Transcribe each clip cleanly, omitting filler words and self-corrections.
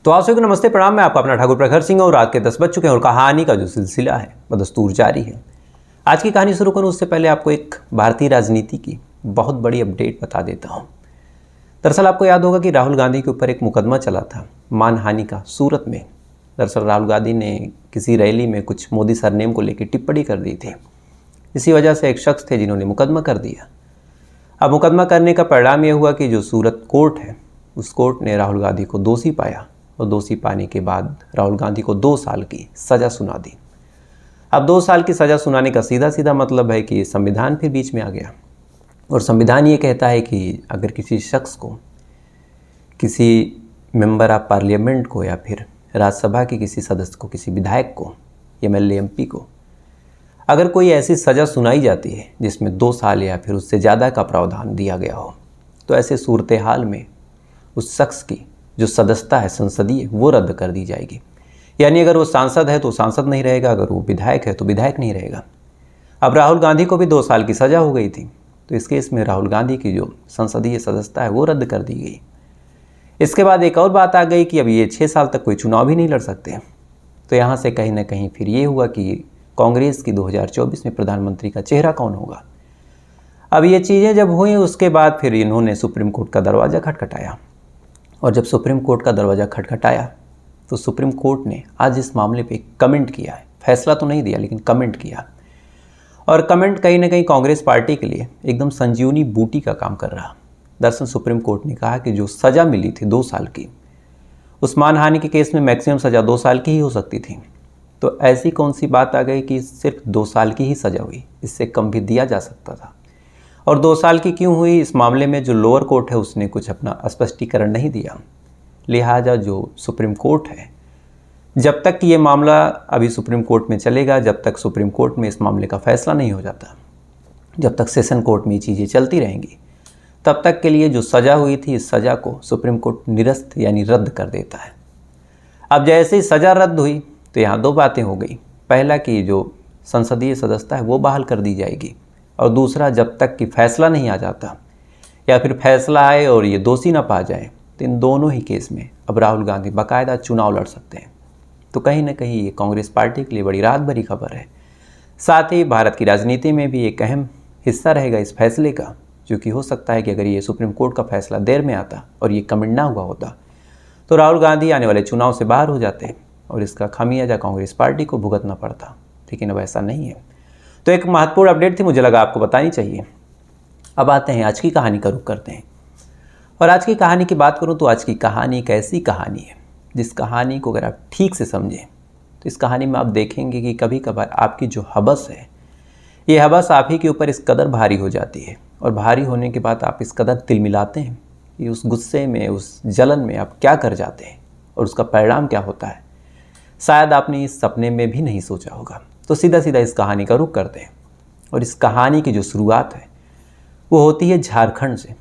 तो आप सभी को नमस्ते प्रणाम। मैं आपका अपना ठाकुर प्रखर सिंह और रात के 10 बज चुके हैं और कहानी का जो सिलसिला है वह दस्तूर जारी है। आज की कहानी शुरू करूं उससे पहले आपको एक भारतीय राजनीति की बहुत बड़ी अपडेट बता देता हूं। दरअसल आपको याद होगा कि राहुल गांधी के ऊपर एक मुकदमा चला था मानहानि का सूरत में। दरअसल राहुल गांधी ने किसी रैली में कुछ मोदी सरनेम को लेकर टिप्पणी कर दी थी। इसी वजह से एक शख्स थे जिन्होंने मुकदमा कर दिया। अब मुकदमा करने का परिणाम ये हुआ कि जो सूरत कोर्ट है उस कोर्ट ने राहुल गांधी को दोषी पाया और दोषी पाने के बाद राहुल गांधी को 2 साल की सज़ा सुना दी। अब 2 साल की सज़ा सुनाने का सीधा सीधा मतलब है कि संविधान फिर बीच में आ गया और संविधान ये कहता है कि अगर किसी शख्स को, किसी मेंबर ऑफ पार्लियामेंट को या फिर राज्यसभा के किसी सदस्य को, किसी विधायक को, एमएलए एमपी को अगर कोई ऐसी सज़ा सुनाई जाती है जिसमें 2 साल या फिर उससे ज़्यादा का प्रावधान दिया गया हो, तो ऐसे सूरत हाल में उस शख्स की जो सदस्यता है संसदीय वो रद्द कर दी जाएगी। यानी अगर वो सांसद है तो सांसद नहीं रहेगा, अगर वो विधायक है तो विधायक नहीं रहेगा। अब राहुल गांधी को भी 2 साल की सज़ा हो गई थी, तो इस केस में राहुल गांधी की जो संसदीय सदस्यता है वो रद्द कर दी गई। इसके बाद एक और बात आ गई कि अब ये 6 साल तक कोई चुनाव भी नहीं लड़ सकते। तो यहाँ से कहीं ना कहीं फिर ये हुआ कि कांग्रेस की 2024 में प्रधानमंत्री का चेहरा कौन होगा। अब ये चीज़ें जब हुई उसके बाद फिर इन्होंने सुप्रीम कोर्ट का दरवाज़ा खटखटाया और जब सुप्रीम कोर्ट का दरवाज़ा खटखटाया तो सुप्रीम कोर्ट ने आज इस मामले पे कमेंट किया है। फैसला तो नहीं दिया लेकिन कमेंट किया, और कमेंट कहीं ना कहीं कांग्रेस पार्टी के लिए एकदम संजीवनी बूटी का काम कर रहा। दरअसल सुप्रीम कोर्ट ने कहा कि जो सज़ा मिली थी 2 साल की, उस मानहानि के केस में मैक्सिमम सज़ा 2 साल की ही हो सकती थी। तो ऐसी कौन सी बात आ गई कि सिर्फ 2 साल की ही सज़ा हुई, इससे कम भी दिया जा सकता था। और 2 साल की क्यों हुई, इस मामले में जो लोअर कोर्ट है उसने कुछ अपना स्पष्टीकरण नहीं दिया। लिहाजा जो सुप्रीम कोर्ट है, जब तक ये मामला अभी सुप्रीम कोर्ट में चलेगा, जब तक सुप्रीम कोर्ट में इस मामले का फैसला नहीं हो जाता, जब तक सेशन कोर्ट में ये चीज़ें चलती रहेंगी, तब तक के लिए जो सज़ा हुई थी इस सज़ा को सुप्रीम कोर्ट निरस्त यानी रद्द कर देता है। अब जैसे ही सज़ा रद्द हुई तो यहाँ 2 बातें हो गई। पहला कि जो संसदीय सदस्यता है वो बहाल कर दी जाएगी, और दूसरा जब तक कि फैसला नहीं आ जाता या फिर फैसला आए और ये दोषी ना पा जाए तो इन दोनों ही केस में अब राहुल गांधी बाकायदा चुनाव लड़ सकते हैं। तो कहीं ना कहीं ये कांग्रेस पार्टी के लिए बड़ी राहत भरी खबर है। साथ ही भारत की राजनीति में भी एक अहम हिस्सा रहेगा इस फैसले का, क्योंकि हो सकता है कि अगर ये सुप्रीम कोर्ट का फैसला देर में आता और ये कमेंट ना हुआ होता तो राहुल गांधी आने वाले चुनाव से बाहर हो जाते और इसका खामियाजा कांग्रेस पार्टी को भुगतना पड़ता। लेकिन अब ऐसा नहीं है। तो एक महत्वपूर्ण अपडेट थी, मुझे लगा आपको बतानी चाहिए। अब आते हैं आज की कहानी का रुख करते हैं। और आज की कहानी की बात करूं तो आज की कहानी एक ऐसी कहानी है जिस कहानी को अगर आप ठीक से समझें तो इस कहानी में आप देखेंगे कि कभी कभार आपकी जो हवस है, ये हवस आप ही के ऊपर इस कदर भारी हो जाती है, और भारी होने के बाद आप इस कदर तिलमिलाते हैं कि उस गुस्से में, उस जलन में आप क्या कर जाते हैं और उसका परिणाम क्या होता है, शायद आपने इस सपने में भी नहीं सोचा होगा। तो सीधा सीधा इस कहानी का रुख करते हैं। और इस कहानी की जो शुरुआत है वो होती है झारखंड से।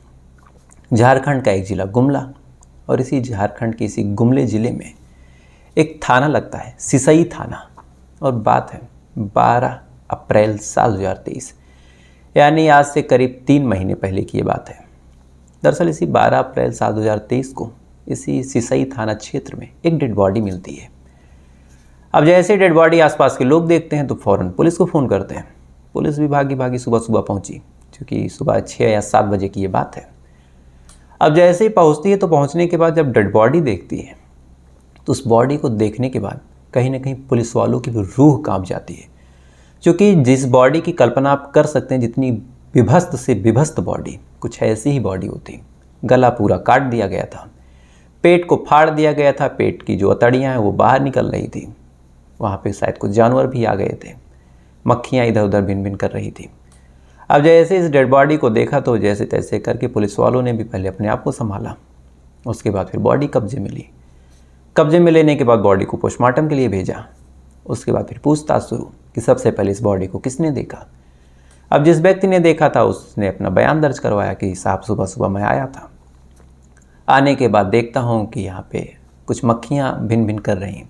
झारखंड का एक ज़िला गुमला, और इसी झारखंड के इसी गुमले ज़िले में एक थाना लगता है, सिसई थाना। और बात है 12 अप्रैल साल 2023, यानी आज से करीब 3 महीने पहले की ये बात है। दरअसल इसी 12 अप्रैल साल 2023 को इसी सिसई थाना क्षेत्र में एक डेड बॉडी मिलती है। अब जैसे डेड बॉडी आसपास के लोग देखते हैं तो फ़ौरन पुलिस को फ़ोन करते हैं। पुलिस भी भागी भागी सुबह सुबह पहुंची, क्योंकि सुबह 6 या 7 बजे की ये बात है। अब जैसे ही पहुंचती है तो पहुंचने के बाद जब डेड बॉडी देखती है तो उस बॉडी को देखने के बाद कहीं ना कहीं पुलिस वालों की भी रूह कांप जाती है, क्योंकि जिस बॉडी की कल्पना आप कर सकते हैं, जितनी विभस्त से विभस्त बॉडी, कुछ ऐसी ही बॉडी होती। गला पूरा काट दिया गया था, पेट को फाड़ दिया गया था, पेट की जो अतड़ियाँ हैं वो बाहर निकल रही थी। वहाँ पे शायद कुछ जानवर भी आ गए थे, मक्खियाँ इधर उधर भिन भिन कर रही थी। अब जैसे इस डेड बॉडी को देखा तो जैसे तैसे करके पुलिस वालों ने भी पहले अपने आप को संभाला। उसके बाद फिर बॉडी कब्जे में ली। कब्जे में लेने के बाद बॉडी को पोस्टमार्टम के लिए भेजा। उसके बाद फिर पूछताछ शुरू कि सबसे पहले इस बॉडी को किसने देखा। अब जिस व्यक्ति ने देखा था उसने अपना बयान दर्ज करवाया कि साहब सुबह सुबह मैं आया था, आने के बाद देखता हूँ कि यहाँ पे कुछ मक्खियाँ भिन भिन कर रही हैं।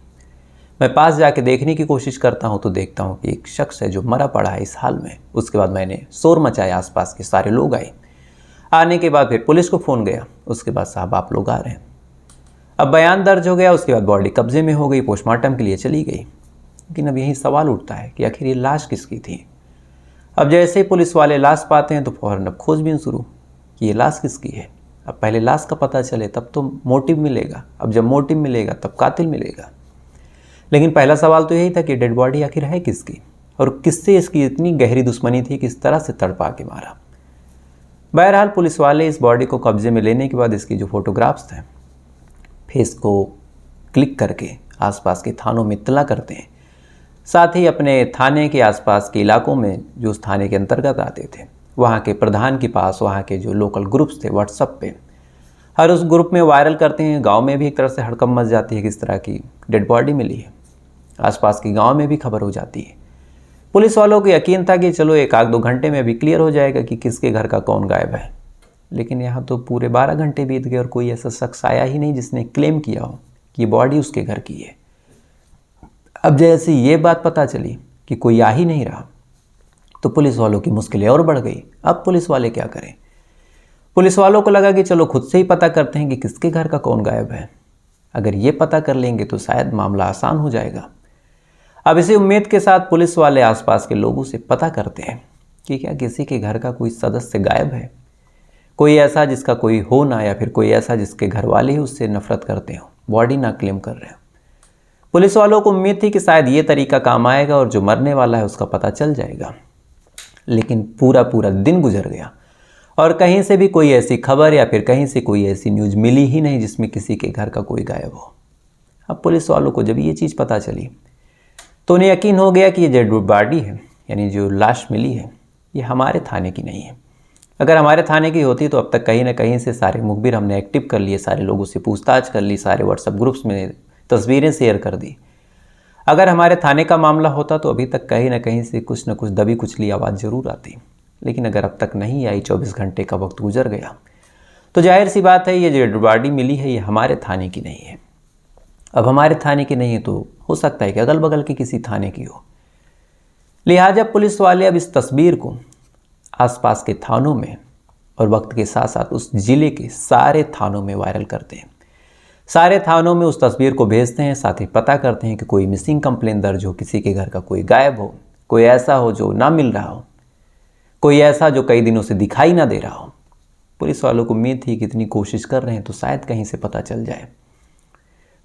मैं पास जाके देखने की कोशिश करता हूँ तो देखता हूँ कि एक शख्स है जो मरा पड़ा है इस हाल में। उसके बाद मैंने शोर मचाया, आसपास के सारे लोग आए। आने के बाद फिर पुलिस को फ़ोन गया। उसके बाद साहब आप लोग आ रहे हैं। अब बयान दर्ज हो गया, उसके बाद बॉडी कब्जे में हो गई, पोस्टमार्टम के लिए चली गई। लेकिन अब यही सवाल उठता है कि आखिर ये लाश किसकी थी। अब जैसे ही पुलिस वाले लाश पाते हैं तो फौरन अब खोजबीन शुरू कि ये लाश किसकी है। अब पहले लाश का पता चले तब तो मोटिव मिलेगा, अब जब मोटिव मिलेगा तब कातिल मिलेगा। लेकिन पहला सवाल तो यही था कि डेड बॉडी आखिर है किसकी और किससे इसकी इतनी गहरी दुश्मनी थी कि इस तरह से तड़पा के मारा। बहरहाल पुलिस वाले इस बॉडी को कब्जे में लेने के बाद इसकी जो फोटोग्राफ्स थे, फेस को क्लिक करके आसपास के थानों में इत्तला करते हैं। साथ ही अपने थाने के आसपास के इलाकों में जो उस थाने के अंतर्गत आते थे, वहाँ के प्रधान के पास, वहाँ के जो लोकल ग्रुप्स थे व्हाट्सएप पे, हर उस ग्रुप में वायरल करते हैं। गांव में भी एक तरह से हड़कंप मच जाती है कि इस तरह की डेड बॉडी मिली है। आसपास के गांव में भी खबर हो जाती है। पुलिस वालों को यकीन था कि चलो एक आध 2 घंटे में अभी क्लियर हो जाएगा कि किसके घर का कौन गायब है। लेकिन यहाँ तो पूरे 12 घंटे बीत गए और कोई ऐसा शख्स आया ही नहीं जिसने क्लेम किया हो कि बॉडी उसके घर की है। अब जैसे ये बात पता चली कि कोई आ ही नहीं रहा तो पुलिस वालों की मुश्किलें और बढ़ गई। अब पुलिस वाले क्या करें। पुलिस वालों को लगा कि चलो खुद से ही पता करते हैं कि किसके घर का कौन गायब है। अगर ये पता कर लेंगे तो शायद मामला आसान हो जाएगा। अब इसी उम्मीद के साथ पुलिस वाले आसपास के लोगों से पता करते हैं कि क्या किसी के घर का कोई सदस्य गायब है, कोई ऐसा जिसका कोई हो ना, या फिर कोई ऐसा जिसके घर वाले ही उससे नफरत करते हो, बॉडी ना क्लेम कर रहे हो। पुलिस वालों को उम्मीद थी कि शायद ये तरीका काम आएगा और जो मरने वाला है उसका पता चल जाएगा। लेकिन पूरा दिन गुजर गया और कहीं से भी कोई ऐसी खबर या फिर कहीं से कोई ऐसी न्यूज़ मिली ही नहीं जिसमें किसी के घर का कोई गायब हो। अब पुलिस वालों को जब ये चीज़ पता चली तो उन्हें यकीन हो गया कि ये डेड बॉडी है, यानी जो लाश मिली है, ये हमारे थाने की नहीं है। अगर हमारे थाने की होती तो अब तक कहीं ना कहीं से सारे मुखबिर हमने एक्टिव कर लिए, सारे लोगों से पूछताछ कर ली, सारे व्हाट्सएप ग्रुप्स में तस्वीरें शेयर कर दी। अगर हमारे थाने का मामला होता तो अभी तक कहीं ना कहीं से कुछ न कुछ दबी कुचली आवाज़ ज़रूर आती। लेकिन अगर अब तक नहीं आई, 24 घंटे का वक्त गुजर गया, तो जाहिर सी बात है ये जो डेड बॉडी मिली है ये हमारे थाने की नहीं है। अब हमारे थाने की नहीं है तो हो सकता है कि अगल बगल के किसी थाने की हो। लिहाजा पुलिस वाले अब इस तस्वीर को आसपास के थानों में और वक्त के साथ साथ उस ज़िले के सारे थानों में वायरल करते हैं। सारे थानों में उस तस्वीर को भेजते हैं, साथ ही पता करते हैं कि कोई मिसिंग कंप्लेन दर्ज हो, किसी के घर का कोई गायब हो, कोई ऐसा हो जो ना मिल रहा हो, कोई ऐसा जो कई दिनों से दिखाई ना दे रहा हो। पुलिस वालों को उम्मीद थी कि इतनी कोशिश कर रहे हैं तो शायद कहीं से पता चल जाए।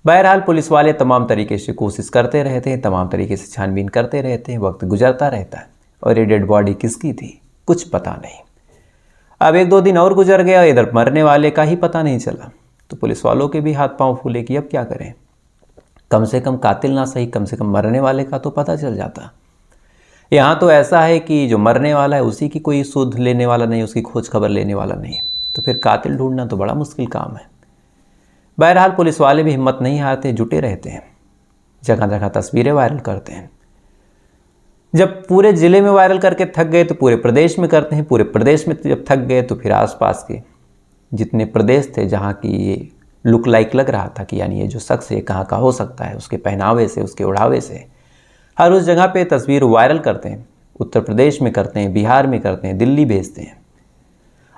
बहरहाल पुलिस वाले तमाम तरीके से कोशिश करते रहते हैं, तमाम तरीके से छानबीन करते रहते हैं। वक्त गुजरता रहता है और ये डेड बॉडी किसकी थी कुछ पता नहीं। अब 1-2 दिन और गुजर गया, इधर मरने वाले का ही पता नहीं चला। तो पुलिस वालों के भी हाथ पांव फूले कि अब क्या करें। कम से कम कातिल ना सही, कम से कम मरने वाले का तो पता चल जाता। यहाँ तो ऐसा है कि जो मरने वाला है उसी की कोई सुध लेने वाला नहीं, उसकी खोज खबर लेने वाला नहीं, तो फिर कातिल ढूंढना तो बड़ा मुश्किल काम है। बहरहाल पुलिस वाले भी हिम्मत नहीं हारते, जुटे रहते हैं, जगह जगह तस्वीरें वायरल करते हैं। जब पूरे ज़िले में वायरल करके थक गए तो पूरे प्रदेश में करते हैं, पूरे प्रदेश में जब थक गए तो फिर आसपास के जितने प्रदेश थे जहाँ की ये लुक लाइक लग रहा था कि यानी ये जो शख्स है कहाँ का हो सकता है, उसके पहनावे से, उसके उड़ावे से, हर उस जगह पे तस्वीर वायरल करते हैं। उत्तर प्रदेश में करते हैं, बिहार में करते हैं, दिल्ली भेजते हैं।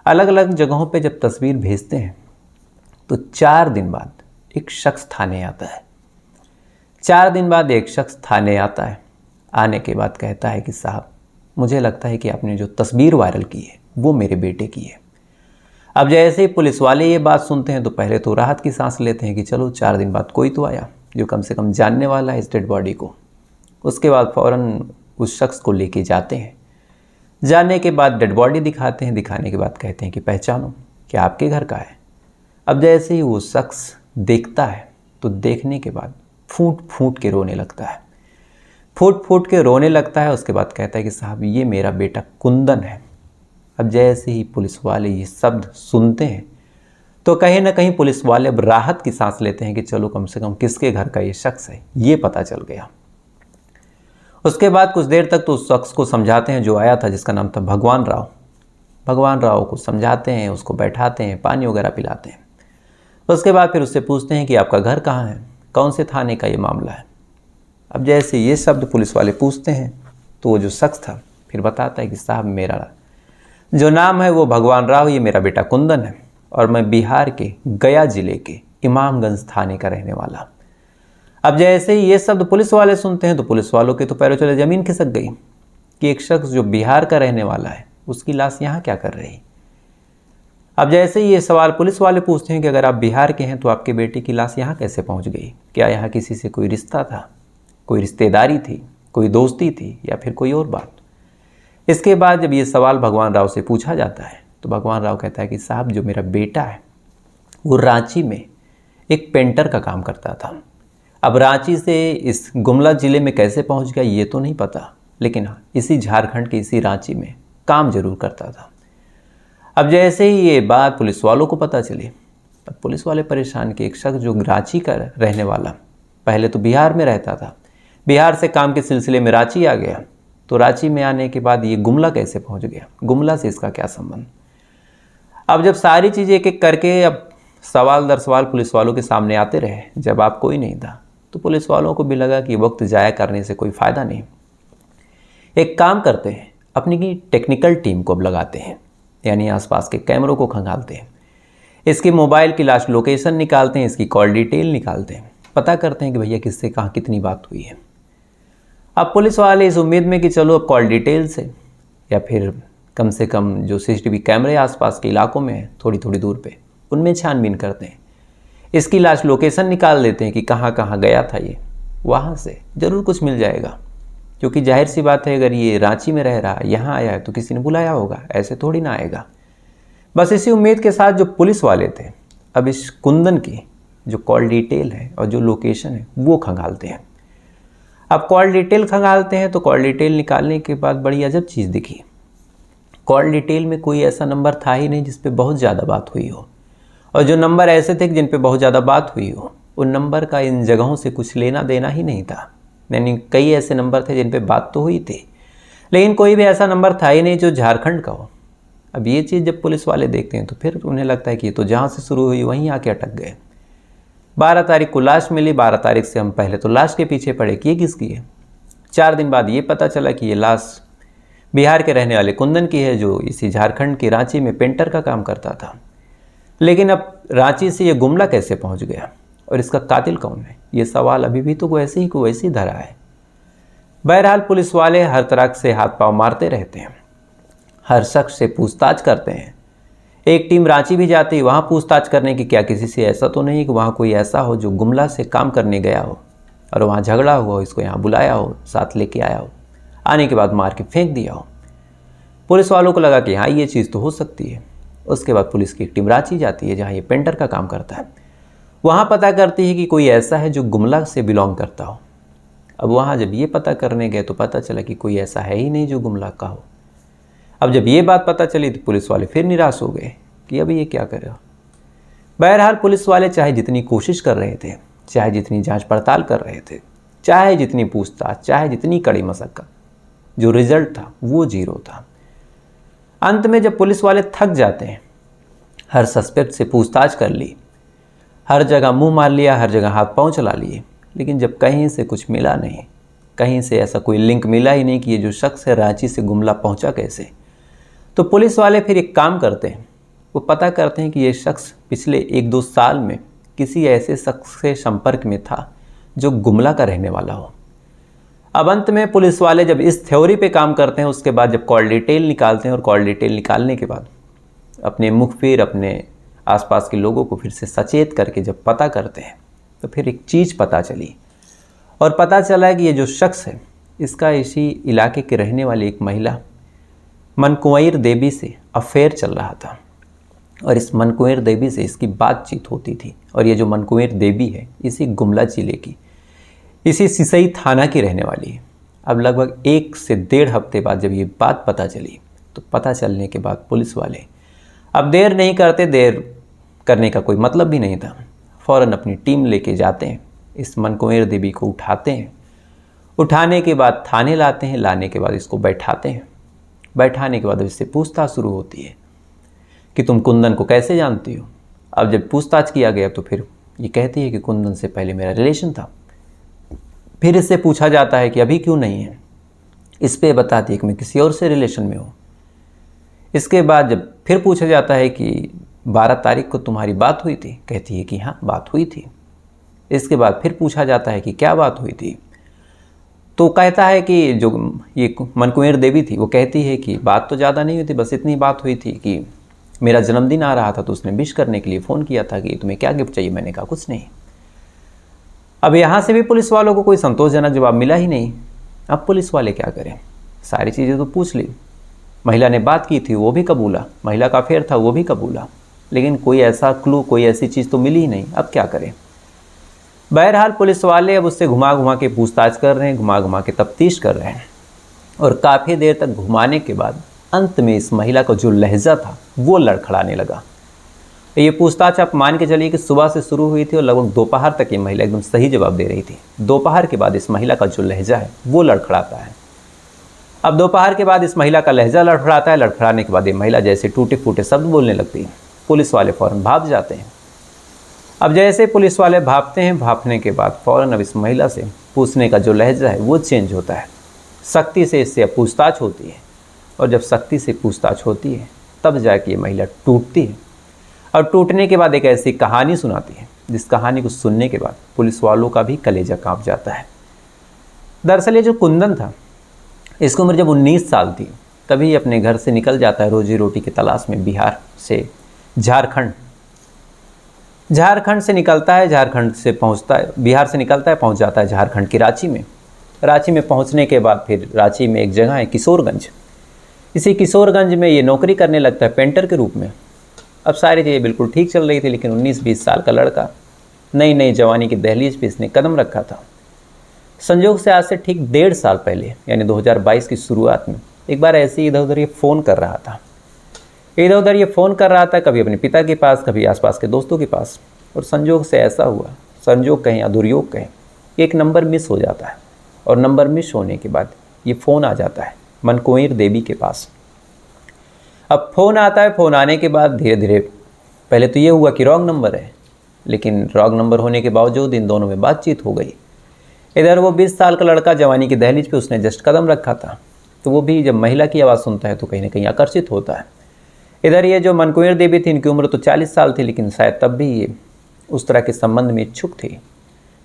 अलग अलग जगहों पे जब तस्वीर भेजते हैं तो 4 दिन बाद एक शख्स थाने आता है। 4 दिन बाद एक शख्स थाने आता है। आने के बाद कहता है कि साहब मुझे लगता है कि आपने जो तस्वीर वायरल की है वो मेरे बेटे की है। अब जैसे ही पुलिस वाले ये बात सुनते हैं तो पहले तो राहत की सांस लेते हैं कि चलो 4 दिन बाद कोई तो आया जो कम से कम जानने वाला है इस डेड बॉडी को। उसके बाद फ़ौरन उस शख्स को लेके जाते हैं। जाने के बाद डेड बॉडी दिखाते हैं, दिखाने के बाद कहते हैं कि पहचानो क्या आपके घर का है। अब जैसे ही वो शख्स देखता है तो देखने के बाद फूट फूट के रोने लगता है, फूट फूट के रोने लगता है। उसके बाद कहता है कि साहब ये मेरा बेटा कुंदन है। अब जैसे ही पुलिस वाले ये शब्द सुनते हैं तो कहीं ना कहीं पुलिस वाले अब राहत की सांस लेते हैं कि चलो कम से कम किसके घर का ये शख्स है ये पता चल गया। उसके बाद कुछ देर तक तो उस शख्स को समझाते हैं जो आया था, जिसका नाम था भगवान राव। भगवान राव को समझाते हैं, उसको बैठाते हैं, पानी वगैरह पिलाते हैं। उसके बाद फिर उससे पूछते हैं कि आपका घर कहाँ है, कौन से थाने का ये मामला है। अब जैसे ये शब्द पुलिस वाले पूछते हैं तो वो जो शख्स था फिर बताता है कि साहब मेरा जो नाम है वो भगवान राव, ये मेरा बेटा कुंदन है और मैं बिहार के गया ज़िले के इमामगंज थाने का रहने वाला। अब जैसे ही ये शब्द पुलिस वाले सुनते हैं तो पुलिस वालों के तो पैरों तले जमीन खिसक गई कि एक शख्स जो बिहार का रहने वाला है उसकी लाश यहाँ क्या कर रही। अब जैसे ही ये सवाल पुलिस वाले पूछते हैं कि अगर आप बिहार के हैं तो आपके बेटे की लाश यहाँ कैसे पहुँच गई, क्या यहाँ किसी से कोई रिश्ता था, कोई रिश्तेदारी थी, कोई दोस्ती थी या फिर कोई और बात। इसके बाद जब ये सवाल भगवान राव से पूछा जाता है तो भगवान राव कहता है कि साहब जो मेरा बेटा है वो रांची में एक पेंटर का काम करता था। अब रांची से इस गुमला ज़िले में कैसे पहुंच गया ये तो नहीं पता, लेकिन हाँ इसी झारखंड के इसी रांची में काम जरूर करता था। अब जैसे ही ये बात पुलिस वालों को पता चली तब पुलिस वाले परेशान कि एक शख्स जो रांची का रहने वाला पहले तो बिहार में रहता था, बिहार से काम के सिलसिले में रांची आ गया, तो रांची में आने के बाद ये गुमला कैसे पहुंच गया, गुमला से इसका क्या संबंध। अब जब सारी चीज़ें एक एक करके अब सवाल दर सवाल पुलिस वालों के सामने आते रहे, जवाब कोई नहीं था, तो पुलिस वालों को भी लगा कि वक्त ज़ाया करने से कोई फ़ायदा नहीं। एक काम करते हैं, अपनी टेक्निकल टीम को अब लगाते हैं, यानी आसपास के कैमरों को खंगालते हैं, इसके मोबाइल की लास्ट लोकेशन निकालते हैं, इसकी कॉल डिटेल निकालते हैं, पता करते हैं कि भैया किससे कहाँ कितनी बात हुई है। अब पुलिस वाले इस उम्मीद में कि चलो अब कॉल डिटेल से या फिर कम से कम जो CCTV कैमरे आसपास के इलाकों में हैं थोड़ी थोड़ी दूर पे, उनमें छानबीन करते हैं, इसकी लास्ट लोकेशन निकाल लेते हैं कि कहाँ कहाँ गया था ये, वहाँ से ज़रूर कुछ मिल जाएगा। क्योंकि जाहिर सी बात है अगर ये रांची में रह रहा है, यहाँ आया है तो किसी ने बुलाया होगा, ऐसे थोड़ी ना आएगा। बस इसी उम्मीद के साथ जो पुलिस वाले थे अब इस कुंदन की जो कॉल डिटेल है और जो लोकेशन है वो खंगालते हैं। अब कॉल डिटेल खंगालते हैं तो कॉल डिटेल निकालने के बाद बड़ी अजब चीज़ दिखी। कॉल डिटेल में कोई ऐसा नंबर था ही नहीं जिस पे बहुत ज़्यादा बात हुई हो, और जो नंबर ऐसे थे जिन पे बहुत ज़्यादा बात हुई हो उन नंबर का इन जगहों से कुछ लेना देना ही नहीं था। यानी कई ऐसे नंबर थे जिन पे बात तो हुई थी, लेकिन कोई भी ऐसा नंबर था ही नहीं जो झारखंड का हो। अब ये चीज़ जब पुलिस वाले देखते हैं तो फिर उन्हें लगता है कि ये तो जहाँ से शुरू हुई वहीं आके अटक गए। 12 तारीख को लाश मिली, 12 तारीख से हम पहले तो लाश के पीछे पड़े कि ये किसकी है। 4 दिन बाद ये पता चला कि ये लाश बिहार के रहने वाले कुंदन की है जो इसी झारखंड की रांची में पेंटर का काम करता था। लेकिन अब रांची से ये गुमला कैसे पहुंच गया और इसका कातिल कौन है, ये सवाल अभी भी तो वैसे ही धरा है। बहरहाल पुलिस वाले हर तरह से हाथ पांव मारते रहते हैं, हर शख्स से पूछताछ करते हैं। एक टीम रांची भी जाती है वहाँ पूछताछ करने की, क्या किसी से ऐसा तो नहीं कि वहाँ कोई ऐसा हो जो गुमला से काम करने गया हो और वहाँ झगड़ा हुआ हो, इसको यहाँ बुलाया हो, साथ लेके आया हो, आने के बाद मार के फेंक दिया हो। पुलिस वालों को लगा कि हाँ ये चीज़ तो हो सकती है। उसके बाद पुलिस की एक टीम रांची जाती है जहाँ ये पेंटर का काम करता है, वहाँ पता करती है कि कोई ऐसा है जो गुमला से बिलोंग करता हो। अब वहाँ जब ये पता करने गए तो पता चला कि कोई ऐसा है ही नहीं जो गुमला का हो। अब जब ये बात पता चली तो पुलिस वाले फिर निराश हो गए कि अब ये क्या करेगा। बहरहाल पुलिस वाले चाहे जितनी कोशिश कर रहे थे, चाहे जितनी जांच पड़ताल कर रहे थे, चाहे जितनी पूछताछ, चाहे जितनी कड़ी मशक्कत, जो रिजल्ट था वो 0 था। अंत में जब पुलिस वाले थक जाते हैं, हर सस्पेक्ट से पूछताछ कर ली, हर जगह मुंह मार लिया, हर जगह हाथ पांव चला लिए, लेकिन जब कहीं से कुछ मिला नहीं, कहीं से ऐसा कोई लिंक मिला ही नहीं कि ये जो शख्स है रांची से गुमला पहुंचा कैसे, तो पुलिस वाले फिर एक काम करते हैं, वो पता करते हैं कि ये शख्स पिछले 1-2 साल में किसी ऐसे शख्स से संपर्क में था जो गुमला का रहने वाला हो। अब अंत में पुलिस वाले जब इस थ्योरी पे काम करते हैं, उसके बाद जब कॉल डिटेल निकालते हैं और कॉल डिटेल निकालने के बाद अपने मुखबिर, अपने आसपास के लोगों को फिर से सचेत करके जब पता करते हैं तो फिर एक चीज़ पता चली, और पता चला कि ये जो शख्स है इसका इसी इलाके के रहने वाली एक महिला मनकुंवर देवी से अफेयर चल रहा था, और इस मनकुंवर देवी से इसकी बातचीत होती थी। और ये जो मनकुंवर देवी है इसी गुमला ज़िले की, इसी सिसई थाना की रहने वाली है। अब लगभग 1 से 1.5 हफ्ते बाद जब ये बात पता चली तो पता चलने के बाद पुलिस वाले अब देर नहीं करते, देर करने का कोई मतलब भी नहीं था, फ़ौरन अपनी टीम लेके जाते हैं, इस मनकुंवर देवी को उठाते हैं, उठाने के बाद थाने लाते हैं, लाने के बाद इसको बैठाते हैं, बैठाने के बाद इससे पूछताछ शुरू होती है कि तुम कुंदन को कैसे जानती हो। अब जब पूछताछ किया गया तो फिर ये कहती है कि कुंदन से पहले मेरा रिलेशन था। फिर इससे पूछा जाता है कि अभी क्यों नहीं है, इस पे बताती है कि मैं किसी और से रिलेशन में हूँ। इसके बाद जब फिर पूछा जाता है कि 12 तारीख को तुम्हारी बात हुई थी? कहती है कि हाँ बात हुई थी। इसके बाद फिर पूछा जाता है कि क्या बात हुई थी? तो कहता है कि जो ये मनकुंवर देवी थी वो कहती है कि बात तो ज़्यादा नहीं हुई थी, बस इतनी बात हुई थी कि मेरा जन्मदिन आ रहा था तो उसने विश करने के लिए फ़ोन किया था कि तुम्हें क्या गिफ्ट चाहिए। मैंने कहा कुछ नहीं। अब यहाँ से भी पुलिस वालों को कोई संतोषजनक जवाब मिला ही नहीं। अब पुलिस वाले क्या करें, सारी चीज़ें तो पूछ ली, महिला ने बात की थी वो भी कबूला, महिला का अफेयर था वो भी कबूला, लेकिन कोई ऐसा क्लू, कोई ऐसी चीज़ तो मिली ही नहीं। अब क्या करें? बहरहाल पुलिस वाले अब उससे घुमा घुमा के पूछताछ कर रहे हैं, घुमा घुमा के तफ्तीश कर रहे हैं, और काफ़ी देर तक घुमाने के बाद अंत में इस महिला का जो लहजा था वो लड़खड़ाने लगा। ये पूछताछ आप मान के चलिए कि सुबह से शुरू हुई थी और लगभग दोपहर तक ये महिला एकदम सही जवाब दे रही थी। दोपहर के बाद इस महिला का जो लहजा है वो लड़खड़ाता है। अब दोपहर के बाद इस महिला का लहजा लड़खड़ाता है। लड़खड़ाने के बाद ये महिला जैसे टूटे फूटे शब्द बोलने लगती है। पुलिस वाले फ़ौरन भाग जाते हैं। अब जैसे पुलिस वाले भागते हैं, भागने के बाद फ़ौरन अब इस महिला से पूछने का जो लहजा है वो चेंज होता है। सख्ती से इससे पूछताछ होती है, और जब सख्ती से पूछताछ होती है तब जाके ये महिला टूटती है। और टूटने के बाद एक ऐसी कहानी सुनाती है जिस कहानी को सुनने के बाद पुलिस वालों का भी कलेजा कांप जाता है। दरअसल ये जो कुंदन था, इसकी उम्र जब 19 साल थी तभी ये अपने घर से निकल जाता है रोजी रोटी की तलाश में। बिहार से झारखंड से निकलता है, झारखंड से पहुंचता है, बिहार से निकलता है, पहुंच जाता है झारखंड की रांची में। रांची में पहुंचने के बाद फिर रांची में एक जगह है किशोरगंज। इसी किशोरगंज में ये नौकरी करने लगता है पेंटर के रूप में। अब सारी चीज़ें बिल्कुल ठीक चल रही थी, लेकिन 19-20 साल का लड़का, नई नई जवानी की दहलीज पे इसने कदम रखा था। संयोग से आज से ठीक 1.5 साल पहले यानी 2022 की शुरुआत में एक बार ऐसे ही इधर उधर ये फ़ोन कर रहा था। कभी अपने पिता के पास, कभी आसपास के दोस्तों के पास, और संयोग से ऐसा हुआ, संयोग कहें या दुर्योग कहें, एक नंबर मिस हो जाता है। और नंबर मिस होने के बाद ये फ़ोन आ जाता है मनकुंवर देवी के पास। अब फ़ोन आता है, फ़ोन आने के बाद धीरे धीरे पहले तो ये हुआ कि रॉन्ग नंबर है, लेकिन रॉन्ग नंबर होने के बावजूद इन दोनों में बातचीत हो गई। इधर वो 20 साल का लड़का जवानी की दहलीज पे उसने जस्ट कदम रखा था, तो वो भी जब महिला की आवाज़ सुनता है तो कहीं ना कहीं आकर्षित होता है। इधर ये जो मनकुंवर देवी थी, इनकी उम्र तो 40 साल थी, लेकिन शायद तब भी ये उस तरह के संबंध में इच्छुक थी।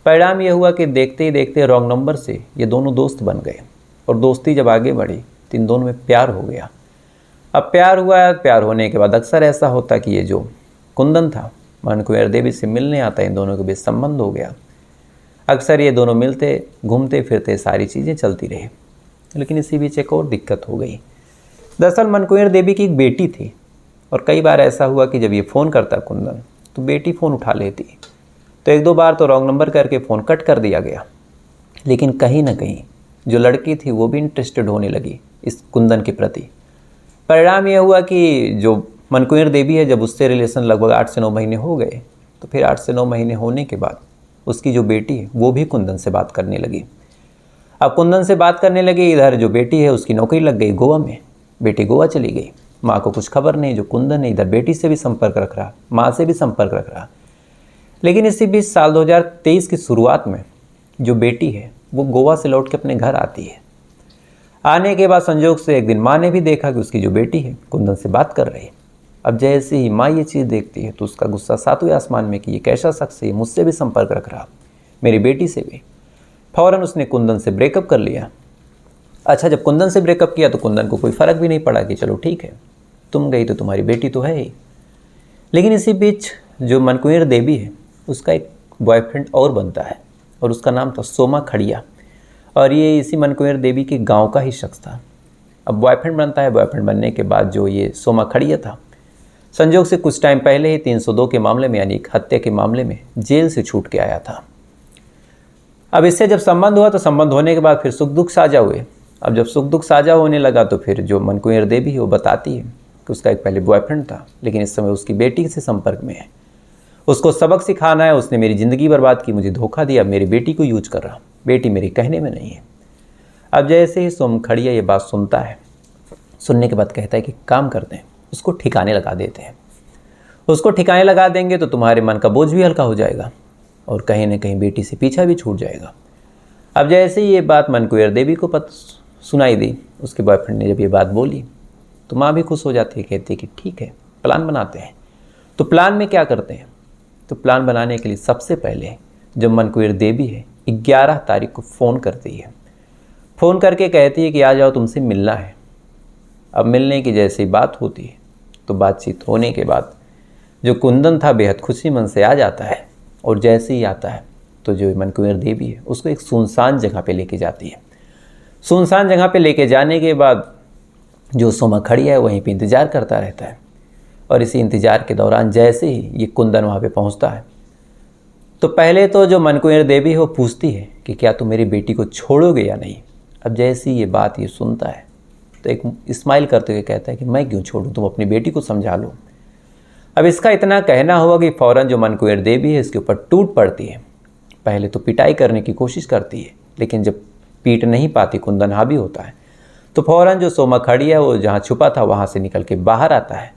परिणाम ये हुआ कि देखते ही देखते रॉन्ग नंबर से ये दोनों दोस्त बन गए, और दोस्ती जब आगे बढ़ी तो इन दोनों में प्यार हो गया। अब प्यार हुआ, प्यार होने के बाद अक्सर ऐसा होता कि ये जो कुंदन था मनकुंवर देवी से मिलने आता, इन दोनों के बीच संबंध हो गया। अक्सर ये दोनों मिलते, घूमते फिरते, सारी चीज़ें चलती रही। लेकिन इसी बीच एक और दिक्कत हो गई। दरअसल मनकुंवर देवी की एक बेटी थी, और कई बार ऐसा हुआ कि जब ये फ़ोन करता कुंदन तो बेटी फ़ोन उठा लेती। तो 1-2 बार तो रॉन्ग नंबर करके फ़ोन कट कर दिया गया। लेकिन कहीं ना कहीं जो लड़की थी वो भी इंटरेस्टेड होने लगी इस कुंदन के प्रति। परिणाम ये हुआ कि जो मनकुंवर देवी है, जब उससे रिलेशन लगभग 8 से 9 महीने हो गए, तो फिर 8 से 9 महीने होने के बाद उसकी जो बेटी है वो भी कुंदन से बात करने लगी। अब कुंदन से बात करने लगी, इधर जो बेटी है उसकी नौकरी लग गई गोवा में। बेटी गोवा चली गई, माँ को कुछ खबर नहीं। जो कुंदन है इधर बेटी से भी संपर्क रख रहा, माँ से भी संपर्क रख रहा। लेकिन इसी बीच साल 2023 की शुरुआत में जो बेटी है वो गोवा से लौट के अपने घर आती है। आने के बाद संयोग से एक दिन माँ ने भी देखा कि उसकी जो बेटी है कुंदन से बात कर रही है। अब जैसे ही माँ ये चीज़ देखती है तो उसका गुस्सा 7वें आसमान में कि ये कैसा शख्स है, मुझसे भी संपर्क रख रहा, मेरी बेटी से भी। फ़ौरन उसने कुंदन से ब्रेकअप कर लिया। अच्छा, जब कुंदन से ब्रेकअप किया तो कुंदन को कोई फ़र्क भी नहीं पड़ा कि चलो ठीक है, तुम गई तो तुम्हारी बेटी तो है ही। लेकिन इसी बीच जो मनकुंवर देवी है उसका एक बॉयफ्रेंड और बनता है, और उसका नाम था सोमा खड़िया, और ये इसी मनकुंवर देवी के गांव का ही शख्स था। अब बॉयफ्रेंड बनता है। बॉयफ्रेंड बनने के बाद जो ये सोमा खड़िया था, संयोग से कुछ टाइम पहले ही 302 के मामले में यानी हत्या के मामले में जेल से छूट के आया था। अब इससे जब संबंध हुआ तो संबंध होने के बाद फिर सुख दुख साझा हुए। अब जब सुख दुख साझा होने लगा तो फिर जो मनकुंवर देवी है वो बताती है कि उसका एक पहले बॉयफ्रेंड था, लेकिन इस समय उसकी बेटी से संपर्क में है, उसको सबक सिखाना है, उसने मेरी ज़िंदगी बर्बाद की, मुझे धोखा दिया, मेरी बेटी को यूज कर रहा, बेटी मेरी कहने में नहीं है। अब जैसे ही सोम खड़िया ये बात सुनता है, सुनने के बाद कहता है कि काम करते हैं, उसको ठिकाने लगा देते हैं। उसको ठिकाने लगा देंगे तो तुम्हारे मन का बोझ भी हल्का हो जाएगा, और कहीं ना कहीं बेटी से पीछा भी छूट जाएगा। अब जैसे ही ये बात मनकुंवर देवी को सुनाई दी, उसके बॉयफ्रेंड ने जब ये बात बोली तो माँ भी खुश हो जाती है, कहती है कि ठीक है, प्लान बनाते हैं। तो प्लान में क्या करते हैं? तो प्लान बनाने के लिए सबसे पहले जब मनकुईर देवी है 11 तारीख को फ़ोन करती है। फ़ोन करके कहती है कि आ जाओ, तुमसे मिलना है। अब मिलने की जैसी बात होती है तो बातचीत होने के बाद जो कुंदन था बेहद खुशी मन से आ जाता है, और जैसे ही आता है तो जो मनकुईर देवी है उसको एक सुनसान जगह पे लेके जाती है। सुनसान जगह पे लेके जाने के बाद जो सोमा खड़िया है वहीं पे इंतज़ार करता रहता है, और इसी इंतज़ार के दौरान जैसे ही ये कुंदन वहाँ पे पहुँचता है तो पहले तो जो मनकुईर देवी है वो पूछती है कि क्या तुम मेरी बेटी को छोड़ोगे या नहीं। अब जैसी ये बात ये सुनता है तो एक स्माइल करते हुए कहता है कि मैं क्यों छोड़ूं, तुम अपनी बेटी को समझा लो। अब इसका इतना कहना हुआ कि फ़ौरन जो मनकुईर देवी है इसके ऊपर टूट पड़ती है। पहले तो पिटाई करने की कोशिश करती है, लेकिन जब पीट नहीं पाती, कुंदन हावी होता है, तो फ़ौरन जो सोमा खड़ी है वो जहाँ छुपा था वहाँ से निकल के बाहर आता है।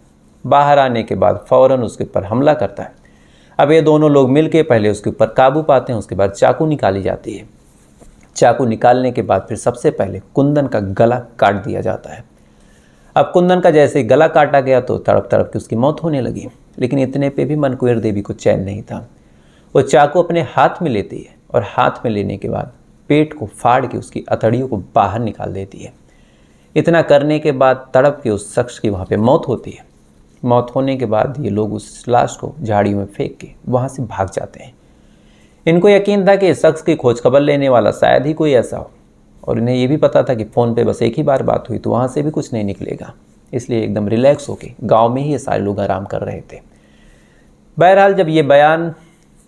बाहर आने के बाद फ़ौरन उसके ऊपर हमला करता है। अब ये दोनों लोग मिल के पहले उसके ऊपर काबू पाते हैं, उसके बाद चाकू निकाली जाती है। चाकू निकालने के बाद फिर सबसे पहले कुंदन का गला काट दिया जाता है। अब कुंदन का जैसे ही गला काटा गया तो तड़प तड़प के उसकी मौत होने लगी, लेकिन इतने पे भी मनकुईर देवी को चैन नहीं था। वो चाकू अपने हाथ में लेती है और हाथ में लेने के बाद पेट को फाड़ के उसकी अतड़ियों को बाहर निकाल देती है। इतना करने के बाद तड़प के उस शख्स की वहाँ पे मौत होती है। मौत होने के बाद ये लोग उस लाश को झाड़ियों में फेंक के वहाँ से भाग जाते हैं। इनको यकीन था कि इस शख्स की खोज खबर लेने वाला शायद ही कोई ऐसा हो, और इन्हें ये भी पता था कि फ़ोन पे बस एक ही बार बात हुई तो वहाँ से भी कुछ नहीं निकलेगा, इसलिए एकदम रिलैक्स होके गांव में ही ये सारे लोग आराम कर रहे थे। बहरहाल जब ये बयान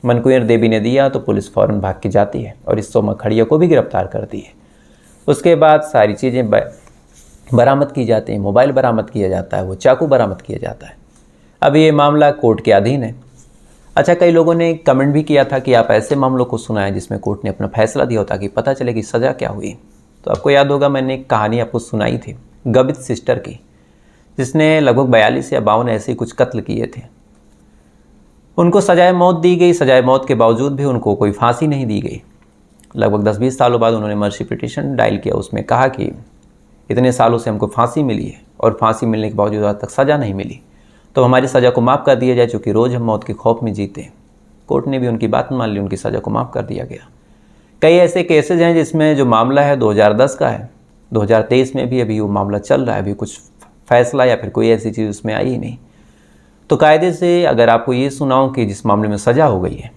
मनकुईर देवी ने दिया तो पुलिस फ़ौरन भाग के जाती है और इस सोमा खड़िया को भी गिरफ्तार करती है। उसके बाद सारी चीज़ें बरामद की जाती हैं, मोबाइल बरामद किया जाता है, वो चाकू बरामद किया जाता है। अब ये मामला कोर्ट के अधीन है। अच्छा, कई लोगों ने कमेंट भी किया था कि आप ऐसे मामलों को सुनाएं जिसमें कोर्ट ने अपना फैसला दिया हो ताकि पता चले कि सज़ा क्या हुई। तो आपको याद होगा मैंने एक कहानी आपको सुनाई थी गबित सिस्टर की, जिसने लगभग 42 या 52 ऐसे ही कुछ कत्ल किए थे। उनको सजाए मौत दी गई। सजाए मौत के बावजूद भी उनको कोई फांसी नहीं दी गई। लगभग 10-20 सालों बाद उन्होंने मर्सी पिटीशन डायल किया। उसमें कहा कि इतने सालों से हमको फांसी मिली है और फांसी मिलने के बावजूद आज तक सज़ा नहीं मिली, तो हमारी सज़ा को माफ़ कर दिया जाए, चूँकि रोज़ हम मौत के खौफ में जीते हैं। कोर्ट ने भी उनकी बात मान ली, उनकी सज़ा को माफ़ कर दिया गया। कई ऐसे केसेज हैं जिसमें जो मामला है 2010 का है, 2023 में भी अभी वो मामला चल रहा है, अभी कुछ फैसला या फिर कोई ऐसी चीज़ उसमें आई ही नहीं। तो कायदे से अगर आपको ये सुनाऊं कि जिस मामले में सज़ा हो गई है,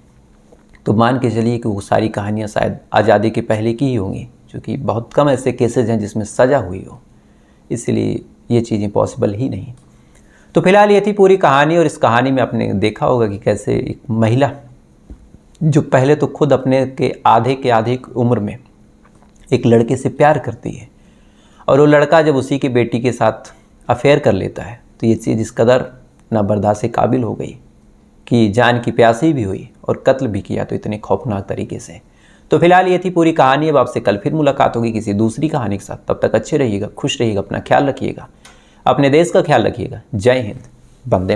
तो मान के चलिए कि वो सारी कहानियाँ शायद आज़ादी के पहले की ही होंगी, क्योंकि बहुत कम ऐसे केसेज हैं जिसमें सज़ा हुई हो, इसलिए ये चीज़ें पॉसिबल ही नहीं। तो फिलहाल ये थी पूरी कहानी, और इस कहानी में आपने देखा होगा कि कैसे एक महिला जो पहले तो खुद अपने के आधे उम्र में एक लड़के से प्यार करती है, और वो लड़का जब उसी की बेटी के साथ अफेयर कर लेता है तो ये चीज़ इस कदर ना बर्दाश्त के काबिल हो गई कि जान की प्यासी भी हुई और कत्ल भी किया, तो इतने खौफनाक तरीके से। तो फिलहाल ये थी पूरी कहानी। अब आपसे कल फिर मुलाकात होगी किसी दूसरी कहानी के साथ। तब तक अच्छे रहिएगा, खुश रहिएगा, अपना ख्याल रखिएगा, अपने देश का ख्याल रखिएगा। जय हिंद, वंदे मातरम।